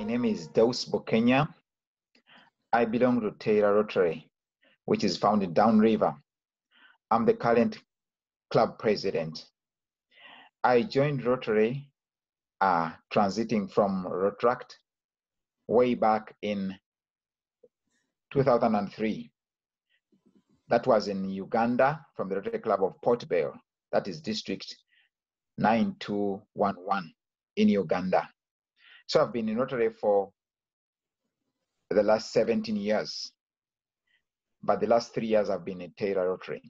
My name is Deus Bokenya. I belong to Teira Rotary, which is found in Downriver. I'm the current club president. I joined Rotary transiting from Rotaract way back in 2003. That was in Uganda from the Rotary Club of Port Bell, that is District 9211 in Uganda. So I've been in Rotary for the last 17 years, but the last 3 years I've been in Teira Rotary.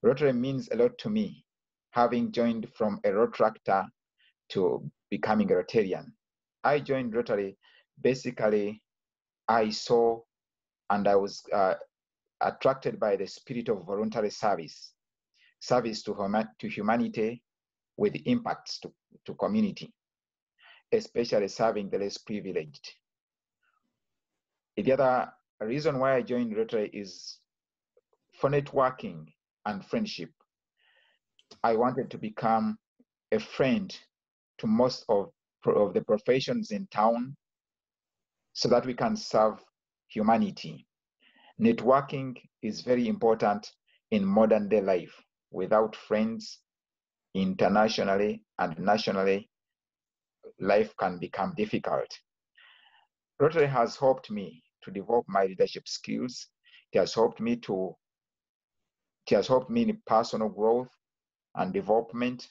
Rotary means a lot to me, having joined from a Rotaractor to becoming a Rotarian. I joined Rotary, basically I saw and I was attracted by the spirit of voluntary service to humanity with impacts to community, especially serving the less privileged. The other reason why I joined Rotary is for networking and friendship. I wanted to become a friend to most of the professions in town so that we can serve humanity. Networking is very important in modern day life. Without friends, internationally and nationally, life can become difficult. Rotary has helped me to develop my leadership skills. It has helped me in personal growth and development.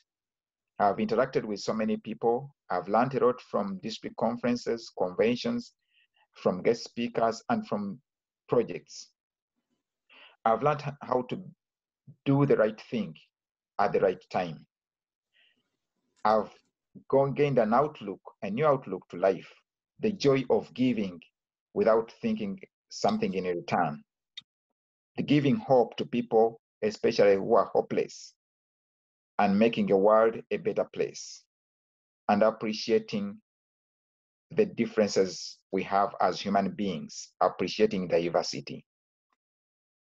I've interacted with so many people. I've learned a lot from district conferences, conventions, from guest speakers, and from projects. I've learned how to do the right thing at the right time. I've gained a new outlook to life, the joy of giving without thinking something in return, the giving hope to people, especially who are hopeless, and making the world a better place, and appreciating the differences we have as human beings, appreciating diversity.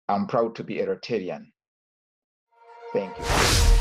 I'm proud to be a Rotarian. Thank you.